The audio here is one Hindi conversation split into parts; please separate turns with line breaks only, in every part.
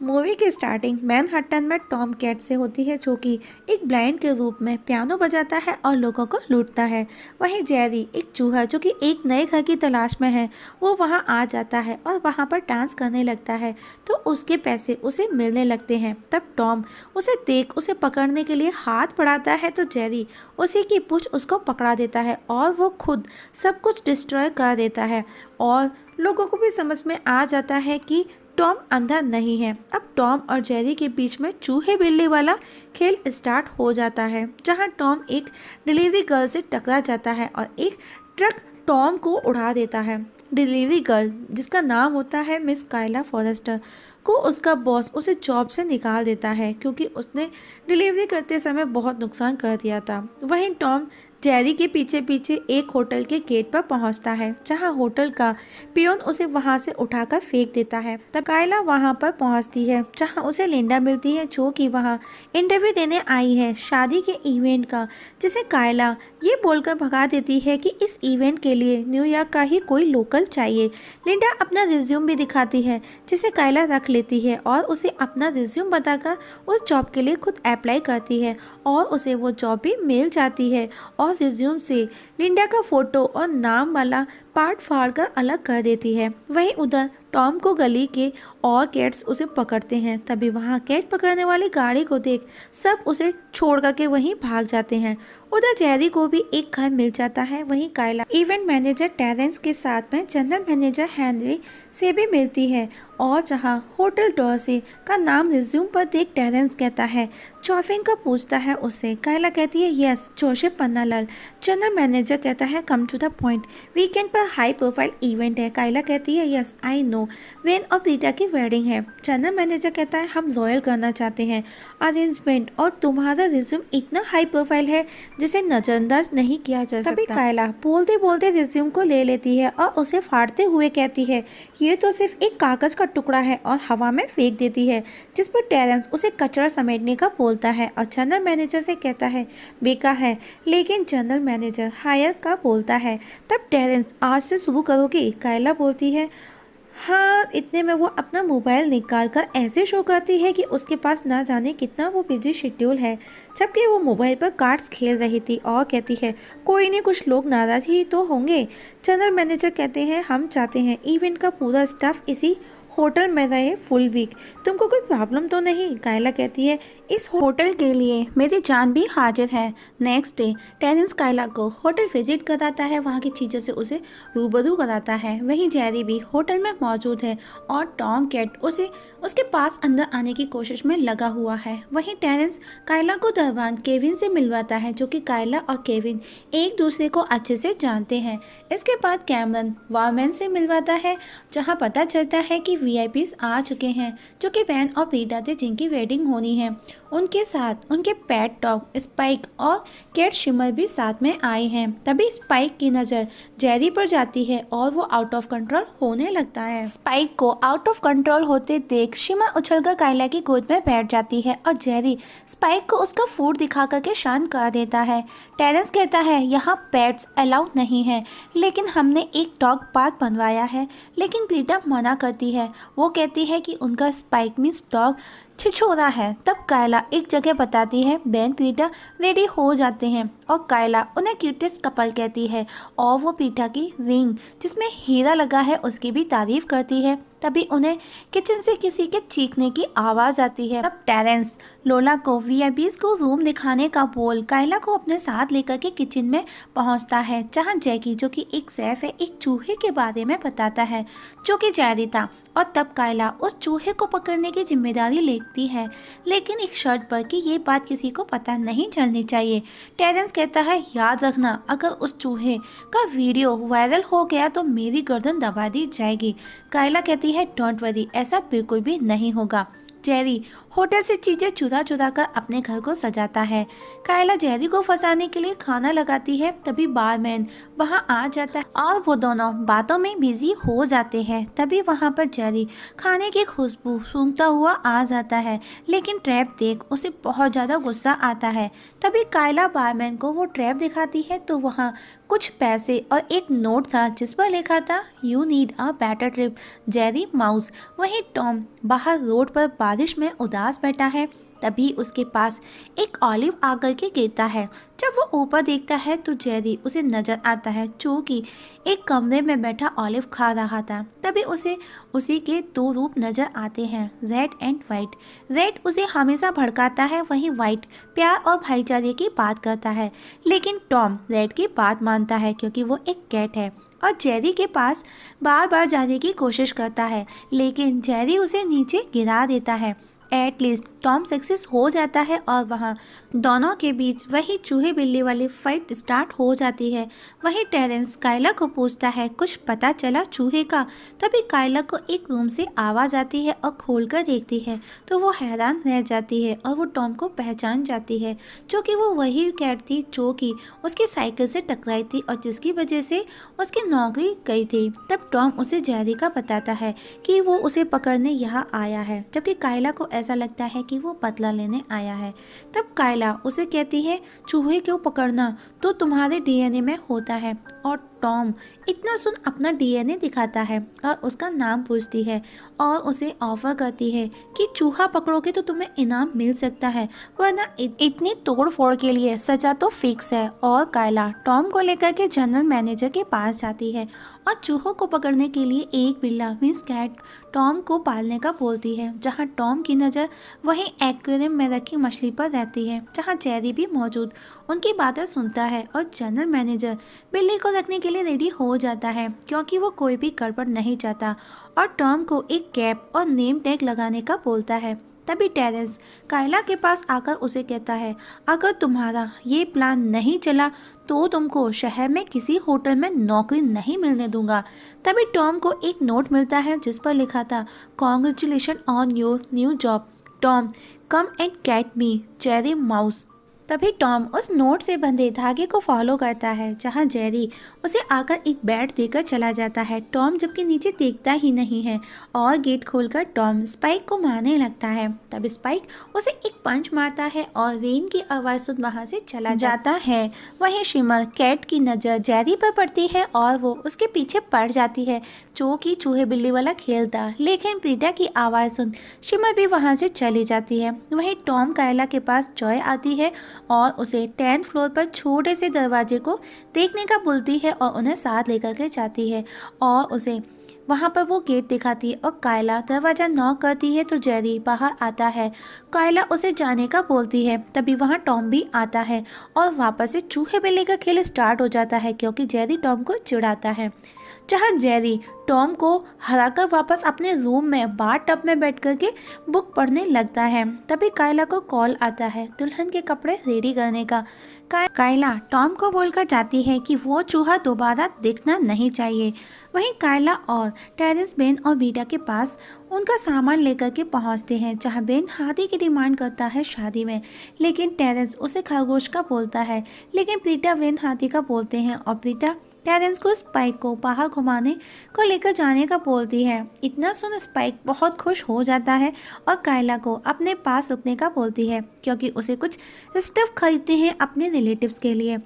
मूवी की स्टार्टिंग मैनहट्टन में टॉम कैट से होती है, जो कि एक ब्लाइंड के रूप में पियानो बजाता है और लोगों को लूटता है। वहीं जेरी, एक चूहा जो कि एक नए घर की तलाश में है, वो वहां आ जाता है और वहां पर डांस करने लगता है, तो उसके पैसे उसे मिलने लगते हैं। तब टॉम उसे देख उसे पकड़ने के लिए हाथ बढ़ाता है, तो जेरी उसी की पूंछ उसको पकड़ा देता है और वो खुद सब कुछ डिस्ट्रॉय कर देता है। और लोगों को भी समझ में आ जाता है कि टॉम अंधा नहीं है। अब टॉम और जेरी के बीच में चूहे बिल्ली वाला खेल स्टार्ट हो जाता है, जहां टॉम एक डिलीवरी गर्ल से टकरा जाता है और एक ट्रक टॉम को उड़ा देता है। डिलीवरी गर्ल, जिसका नाम होता है मिस कायला फॉरेस्टर, को उसका बॉस उसे जॉब से निकाल देता है, क्योंकि उसने डिलीवरी करते समय बहुत नुकसान कर दिया था। वहीं टॉम जेरी के पीछे पीछे एक होटल के गेट पर पहुंचता है, जहां होटल का पियोन उसे वहां से उठाकर फेंक देता है। तब कायला वहां पर पहुंचती है, जहां उसे लिंडा मिलती है, जो कि वहां इंटरव्यू देने आई है शादी के इवेंट का, जिसे कायला ये बोलकर भगा देती है कि इस इवेंट के लिए न्यूयॉर्क का ही कोई लोकल चाहिए। लिंडा अपना रिज्यूम भी दिखाती है, जिसे कायला रख लेती है और उसे अपना रिज्यूम बताकर उस जॉब के लिए खुद अप्लाई करती है और उसे वो जॉब भी मिल जाती है। और रिज्यूम से लिंडा का फोटो और नाम वाला पार्ट फाड़ कर अलग कर देती है। वहीं उधर टॉम को गली के और कैट्स उसे पकड़ते हैं। तभी वहाँ कैट पकड़ने वाली गाड़ी को देख सब उसे छोड़ करके वहीं भाग जाते हैं। उधर जेरी को भी एक घर मिल जाता है। वहीं कायला इवेंट मैनेजर टेरेंस के साथ में जनरल मैनेजर हेनरी से भी मिलती है, और जहां होटल डॉर्सी का नाम रिज्यूम पर देख टेरेंस कहता है चॉफिंग का पूछता है उसे। कायला कहती है yes Joseph Pannalal. General manager कहता है come to the point, weekend पर हाई प्रोफाइल इवेंट है। कायला कहती है यस आई नो, वेन और रीटा की वेडिंग है। जनरल मैनेजर कहता है हम रॉयल करना चाहते हैं अरेंजमेंट, और तुम्हारा रिज्यूम इतना हाई प्रोफाइल है जिसे नजरअंदाज नहीं किया जा सकता। तभी कायला बोलते बोलते रिज्यूम को ले लेती है और उसे फाड़ते हुए कहती है ये तो सिर्फ एक कागज का टुकड़ा है, और हवा में फेंक देती है, जिस पर टेरेंस उसे कचरा समेटने का बोलता है और जनरल मैनेजर से कहता है बेकार है, लेकिन जनरल मैनेजर हायर का बोलता है। तब टेरेंस आज से शुरू करोगी? कायला बोलती है हाँ। इतने में वो अपना मोबाइल निकाल कर ऐसे शो करती है कि उसके पास ना जाने कितना वो बिजी शेड्यूल है, जबकि वो मोबाइल पर कार्ड्स खेल रही थी और कहती है कोई नहीं, कुछ लोग नाराज ही तो होंगे। जनरल मैनेजर कहते हैं हम चाहते हैं इवेंट का पूरा स्टाफ इसी होटल में रहे फुल वीक, तुमको कोई प्रॉब्लम तो नहीं? कायला कहती है इस होटल के लिए मेरी जान भी हाजिर है। नेक्स्ट डे टेरेंस कायला को होटल विजिट कराता है, वहाँ की चीज़ों से उसे रूबरू कराता है। वहीं जेरी भी होटल में मौजूद है और टॉम कैट उसे उसके पास अंदर आने की कोशिश में लगा हुआ है। वहीं टेरेंस कायला को दरबान केविन से मिलवाता है, जो कि कायला और केविन एक दूसरे को अच्छे से जानते हैं। इसके बाद कैमरन वारमैन से मिलवाता है, जहाँ पता चलता है कि वीआईपीज आ चुके हैं, जो कि बैन और प्रीटा थे जिनकी वेडिंग होनी है। उनके साथ उनके पेट डॉग स्पाइक और कैट शिमर भी साथ में आए हैं। तभी स्पाइक की नज़र जेरी पर जाती है और वो आउट ऑफ कंट्रोल होने लगता है। स्पाइक को आउट ऑफ कंट्रोल होते देख शिमर उछलकर कायला की गोद में बैठ जाती है और जेरी स्पाइक को उसका फूड दिखा करके शांत कर देता है। टेरेंस कहता है यहाँ पेट्स अलाउड नहीं है, लेकिन हमने एक डॉग पार्क बनवाया है। लेकिन प्रीटा मना करती है, वो कहती है कि उनका स्पाइक मीन्स डॉग छिछोरा है। तब कायला एक जगह बताती है, बेन प्रीटा रेडी हो जाते हैं और कायला उन्हें क्यूटेस्ट कपल कहती है और वो प्रीटा की रिंग जिसमें हीरा लगा है उसकी भी तारीफ करती है। तभी उन्हें किचन से किसी के चीखने की आवाज़ आती है। तब टेरेंस लोला को वीआईपीज को रूम दिखाने का बोल कायला को अपने साथ लेकर के किचन में पहुंचता है, जहां जैकी जो कि एक शेफ है एक चूहे के बारे में बताता है जो कि जेरी था। और तब कायला उस चूहे को पकड़ने की जिम्मेदारी लेती है, लेकिन एक शर्त पर कि ये बात किसी को पता नहीं चलनी चाहिए। टेरेंस कहता है याद रखना, अगर उस चूहे का वीडियो वायरल हो गया तो मेरी गर्दन दबा दी जाएगी। कायला कहती है डोंट वरी, ऐसा बिल्कुल भी नहीं होगा। जेरी होटल से चीजें चुरा चुरा कर अपने घर को सजाता है। कायला जेरी को फंसाने के लिए खाना लगाती है। तभी बारमैन वहां आ जाता है और वो दोनों बातों में बिजी हो जाते हैं। तभी वहां पर जेरी खाने की खुशबू सूंघता हुआ आ जाता है, लेकिन ट्रैप देख उसे बहुत ज़्यादा गुस्सा आता है। तभी कायला बारमैन को वो ट्रैप दिखाती है, तो वहाँ कुछ पैसे और एक नोट था जिस पर लिखा था you need a better trip, Jerry mouse. वहीं टॉम बाहर रोड पर बारिश में उदास बैठा है। तभी उसके पास एक ऑलिव आकर के गिरता है। जब वो ऊपर देखता है तो जेरी उसे नजर आता है जो कि एक कमरे में बैठा ऑलिव खा रहा था। तभी उसे उसी के दो रूप नजर आते हैं, रेड एंड वाइट। रेड उसे हमेशा भड़काता है, वहीं वाइट प्यार और भाईचारे की बात करता है। लेकिन टॉम रेड की बात मानता है क्योंकि वो एक कैट है और जेरी के पास बार बार जाने की कोशिश करता है, लेकिन जेरी उसे नीचे गिरा देता है। एटलीस्ट टॉम सक्सेस हो जाता है और वहाँ दोनों के बीच वही चूहे बिल्ली वाली फाइट स्टार्ट हो जाती है। वहीं टेरेंस कायला को पूछता है कुछ पता चला चूहे का। तभी कायला को एक रूम से आवाज़ आती है और खोलकर देखती है तो वो हैरान रह जाती है और वो टॉम को पहचान जाती है जो कि वो वही कैट थी जो कि उसकी साइकिल से टकराई थी और जिसकी वजह से उसकी नौकरी गई थी। तब टॉम उसे जेरी का बताता है कि वो उसे पकड़ने यहाँ आया है, जबकि कायला को ऐसा लगता है कि वो बदला लेने आया है। तब कायला उसे कहती है चूहे क्यों पकड़ना, तो तुम्हारे डीएनए में होता है। और टॉम इतना सुन अपना डीएनए दिखाता है और उसका नाम पूछती है और उसे ऑफर करती है कि चूहा पकड़ोगे तो तुम्हें इनाम मिल सकता है, वरना इतनी तोड़ फोड़ के लिए सजा तो फिक्स है। और कायला टॉम को लेकर के जनरल मैनेजर के पास जाती है और चूहों को पकड़ने के लिए एक बिल्ला मीन्स कैट टॉम को पालने का बोलती है। जहां टॉम की नज़र वहीं एक्वेरियम में रखी मछली पर रहती है जहां जेरी भी मौजूद उनकी बातें सुनता है और जनरल मैनेजर बिल्ली को रखने के लिए रेडी हो जाता है क्योंकि वो कोई भी गड़बड़ नहीं चाहता और टॉम को एक कैप और नेम टैग लगाने का बोलता है। तभी टेरेंस कायला के पास आकर उसे कहता है अगर तुम्हारा ये प्लान नहीं चला तो तुमको शहर में किसी होटल में नौकरी नहीं मिलने दूंगा। तभी टॉम को एक नोट मिलता है जिस पर लिखा था congratulation on your new job Tom, come and get me, Jerry mouse. तभी टॉम उस नोट से बंधे धागे को फॉलो करता है जहां जेरी उसे आकर एक बैट देकर चला जाता है। टॉम जबकि नीचे देखता ही नहीं है और गेट खोलकर टॉम स्पाइक को मारने लगता है। तब स्पाइक उसे एक पंच मारता है और रेन की आवाज़ सुन वहां से चला जाता है। वहीं शिमर कैट की नज़र जेरी पर पड़ती है और वो उसके पीछे पड़ जाती है जो कि चूहे बिल्ली वाला खेल था। लेकिन प्रीटा की आवाज़ सुन शिमर भी वहां से चली जाती है। वहीं टॉम कायला के पास जॉय आती है और उसे 10th फ्लोर पर छोटे से दरवाजे को देखने का बोलती है और उन्हें साथ लेकर के जाती है और उसे वहाँ पर वो गेट दिखाती है और कायला दरवाज़ा नॉक करती है तो जेरी बाहर आता है। कायला उसे जाने का बोलती है। तभी वहाँ टॉम भी आता है और वापस से चूहे बिल्ली का खेल स्टार्ट हो जाता है क्योंकि जेरी टॉम को चिढ़ाता है। जहाँ जेरी टॉम को हराकर वापस अपने रूम में बाथ टब में बैठ कर के बुक पढ़ने लगता है। तभी कायला को कॉल आता है दुल्हन के कपड़े रेडी करने का। कायला टॉम को बोलकर जाती है कि वो चूहा दोबारा दिखना नहीं चाहिए। वहीं कायला और टेरेंस बेन और बीटा के पास उनका सामान लेकर के पहुंचते हैं जहां बेन हाथी की डिमांड करता है शादी में, लेकिन टेरेंस उसे खरगोश का बोलता है। लेकिन प्रीटा बेन हाथी का बोलते हैं और प्रीटा टेरेंस को स्पाइक को बाहर घुमाने को लेकर जाने का बोलती है। इतना सुन स्पाइक बहुत खुश हो जाता है और कायला को अपने पास रुकने का बोलती है क्योंकि उसे कुछ स्टफ खरीदते हैं अपने रिलेटिव्स के लिए।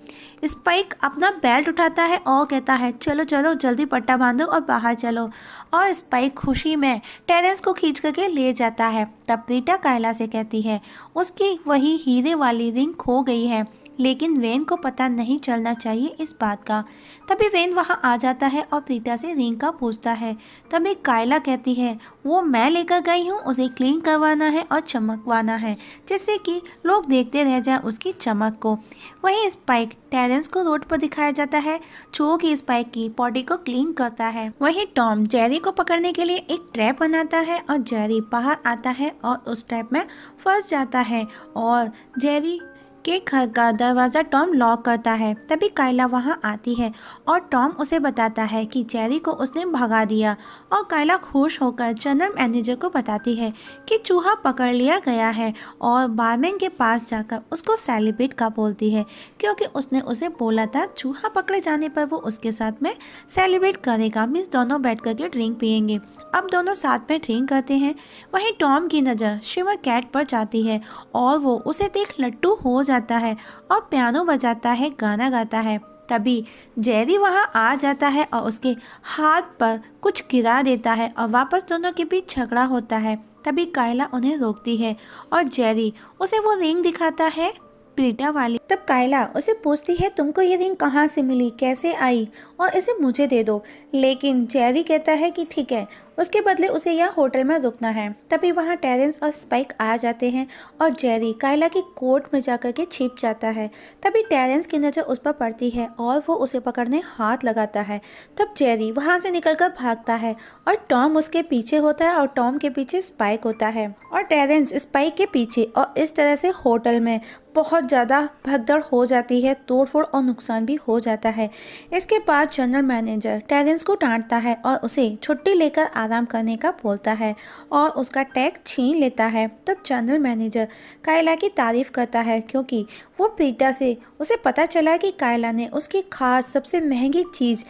स्पाइक अपना बेल्ट उठाता है और कहता है चलो चलो जल्दी पट्टा बांधो और बाहर चलो, और स्पाइक खुशी में टेरेंस को खींच करके ले जाता है। तब प्रीटा कायला से कहती है उसकी वही हीरे वाली रिंग खो गई है, लेकिन वेन को पता नहीं चलना चाहिए इस बात का। तभी वेन वहां आ जाता है और प्रीटा से रिंग का पूछता है। तभी कायला कहती है वो मैं लेकर गई हूँ, उसे क्लीन करवाना है और चमकवाना है जिससे कि लोग देखते रह जाए उसकी चमक को। वहीं स्पाइक टेरेंस को रोड पर दिखाया जाता है जो कि स्पाइक की बॉडी को क्लीन करता है। वहीं टॉम जेरी को पकड़ने के लिए एक ट्रैप बनाता है और जेरी बाहर आता है और उस ट्रैप में फंस जाता है और जेरी के घर का दरवाज़ा टॉम लॉक करता है। तभी कायला वहां आती है और टॉम उसे बताता है कि जेरी को उसने भगा दिया और कायला खुश होकर जनरल मैनेजर को बताती है कि चूहा पकड़ लिया गया है और बारमैन के पास जाकर उसको सेलिब्रेट का बोलती है क्योंकि उसने उसे बोला था चूहा पकड़े जाने पर वो उसके साथ में सेलिब्रेट करेगा, मीन्स दोनों बैठ कर के ड्रिंक पियेंगे। अब दोनों साथ में ड्रिंक करते हैं। वहीं टॉम की नज़र शिवर कैट पर जाती है और वो उसे देख लट्टू हो जाता है और पियानो बजाता है, गाना गाता है। तभी जेरी वहां आ जाता है और उसके हाथ पर कुछ गिरा देता है और वापस दोनों के बीच झगड़ा होता है। तभी कायला उन्हें रोकती है और जेरी उसे वो रिंग दिखाता है, पीटा वाली। तब कायला उसे पूछती है तुमको ये रिंग कहाँ से मिली, कैसे आई, और इसे मुझे दे दो। लेकिन जेरी कहता है कि ठीक है, उसके बदले उसे यहाँ होटल में रुकना है। तभी वहाँ टेरेंस और स्पाइक आ जाते हैं और जेरी कायला की कोट में जाकर के छिप जाता है। तभी टेरेंस की नज़र उस पर पड़ती है और वो उसे पकड़ने हाथ लगाता है। तब जेरी वहाँ से निकलकर भागता है और टॉम उसके पीछे होता है और टॉम के पीछे स्पाइक होता है और टेरेंस स्पाइक के पीछे, और इस तरह से होटल में बहुत ज़्यादा भगदड़ हो जाती है, तोड़फोड़ और नुकसान भी हो जाता है। इसके बाद जनरल मैनेजर टेरेंस को डांटता है और उसे छुट्टी लेकर आराम करने का बोलता है और उसका टैग छीन लेता है। तब जनरल मैनेजर कायला की तारीफ करता है क्योंकि वो पीटा से उसे पता चला कि कायला ने उसकी खास सबसे महंगी चीज़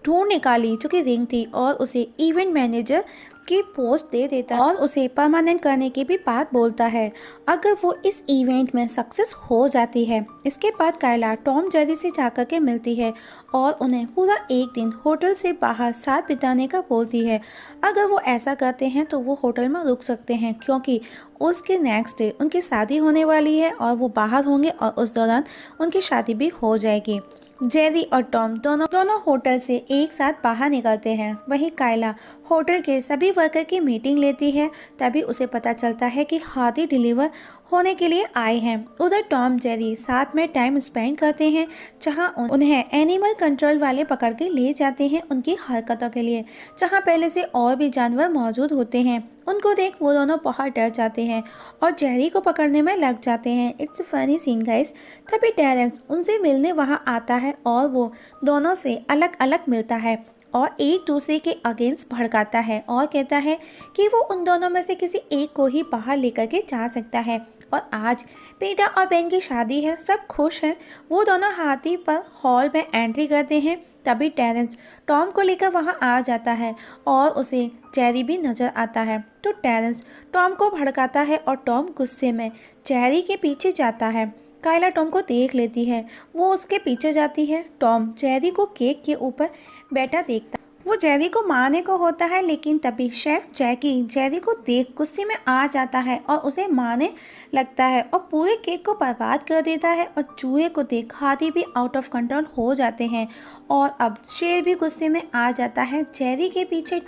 ढूंढ निकाली जो कि रिंग थी, और उसे इवेंट मैनेजर की पोस्ट दे देता है और उसे परमानेंट करने की भी बात बोलता है अगर वो इस इवेंट में सक्सेस हो जाती है। इसके बाद कायला टॉम जेरी से जाकर के मिलती है और उन्हें पूरा एक दिन होटल से बाहर साथ बिताने का बोलती है। अगर वो ऐसा करते हैं तो वो होटल में रुक सकते हैं क्योंकि उसके नेक्स्ट डे उनकी शादी होने वाली है और वो बाहर होंगे और उस दौरान उनकी शादी भी हो जाएगी। जेरी और टॉम दोनों होटल से एक साथ बाहर निकलते हैं। वहीं कायला होटल के सभी वर्कर की मीटिंग लेती है। तभी उसे पता चलता है कि हाथी डिलीवर होने के लिए आए हैं। उधर टॉम जेरी साथ में टाइम स्पेंड करते हैं जहां उन्हें एनिमल कंट्रोल वाले पकड़ के ले जाते हैं उनकी हरकतों के लिए, जहां पहले से और भी जानवर मौजूद होते हैं। उनको देख वो दोनों बहुत डर जाते हैं और जेरी को पकड़ने में लग जाते हैं। It's funny scene guys. तभी टेरेंस उनसे मिलने वहां आता है और वो दोनों से अलग अलग मिलता है और एक दूसरे के अगेंस्ट भड़काता है और कहता है कि वो उन दोनों में से किसी एक को ही बाहर लेकर के जा सकता है। और आज पीटर और बेन की शादी है, सब खुश हैं। वो दोनों हाथी पर हॉल में एंट्री करते हैं। तभी टेरेंस टॉम को लेकर वहां आ जाता है और उसे जेरी भी नजर आता है। तो टेरेंस टॉम को भड़काता है और टॉम गुस्से में जेरी के पीछे जाता है। कायला टॉम को देख लेती है, वो उसके पीछे जाती है। टॉम जेरी को केक के ऊपर बैठा देखता है। वो जेरी को मारने को होता है लेकिन तभी शेफ जैकी जेरी को देख गुस्से में आ जाता है और उसे मारने लगता है और पूरे केक को बर्बाद कर देता है। और चूहे को देख हाथी भी आउट ऑफ कंट्रोल हो जाते हैं और अब शेर भी गुस्से में आ जाता है। जेरी के पीछे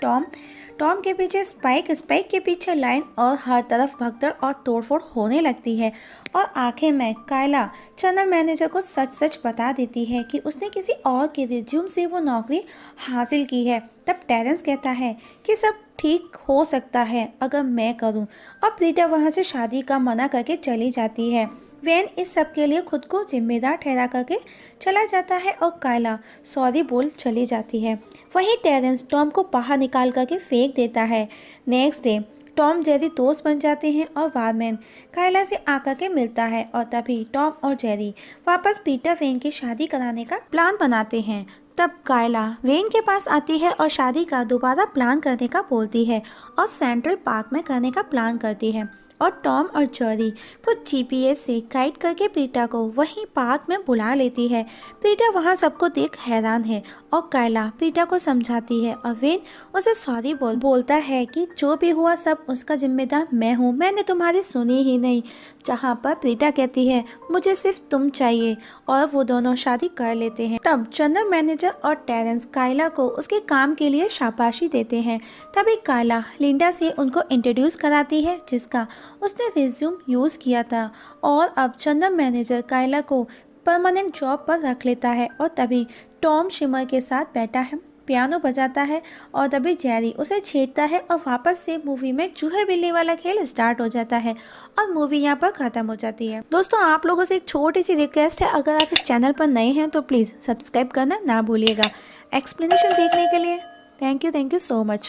टॉम के पीछे स्पाइक के पीछे लाइन, और हर तरफ भगदड़ और तोड़फोड़ होने लगती है। और आखिर में कायला जनरल मैनेजर को सच बता देती है कि उसने किसी और के रिज्यूम से वो नौकरी हासिल की है। तब टेरेंस कहता है कि सब ठीक हो सकता है अगर मैं करूं। अब रीटा वहां से शादी का मना करके चली जाती है। वेन इस सब के लिए खुद को जिम्मेदार ठहरा करके चला जाता है और कायला सॉरी बोल चली जाती है। वहीं टेरेंस टॉम को बाहर निकाल करके फेंक देता है। नेक्स्ट डे टॉम जेरी दोस्त बन जाते हैं और वारमैन कायला से आकर के मिलता है और तभी टॉम और जेरी वापस पीटर वेन की शादी कराने का प्लान बनाते हैं। तब कायला वेन के पास आती है और शादी का दोबारा प्लान करने का बोलती है और सेंट्रल पार्क में करने का प्लान करती है। और टॉम और जेरी कुछ जीपीएस से गाइड करके पीटा को वहीं पार्क में बुला लेती है। पीटा वहां सबको देख हैरान है और कायला पीटा को समझाती है और वेन उसे सॉरी बोलता है कि जो भी हुआ सब उसका जिम्मेदार मैं हूँ, मैंने तुम्हारी सुनी ही नहीं। जहाँ पर पीटा कहती है मुझे सिर्फ तुम चाहिए, और वो दोनों शादी कर लेते हैं। तब जनरल मैनेजर और टेरेंस कायला को उसके काम के लिए शाबाशी देते हैं। तभी कायला लिंडा से उनको इंट्रोड्यूस कराती है जिसका उसने रिज्यूम यूज़ किया था, और अब जनरल मैनेजर कायला को परमानेंट जॉब पर रख लेता है। और तभी टॉम शिमर के साथ बैठा है, पियानो बजाता है, और तभी जेरी उसे छेड़ता है और वापस से मूवी में चूहे बिल्ली वाला खेल स्टार्ट हो जाता है और मूवी यहाँ पर ख़त्म हो जाती है। दोस्तों आप लोगों से एक छोटी सी रिक्वेस्ट है, अगर आप इस चैनल पर नए हैं तो प्लीज़ सब्सक्राइब करना ना भूलिएगा। एक्सप्लेनेशन देखने के लिए थैंक यू सो मच।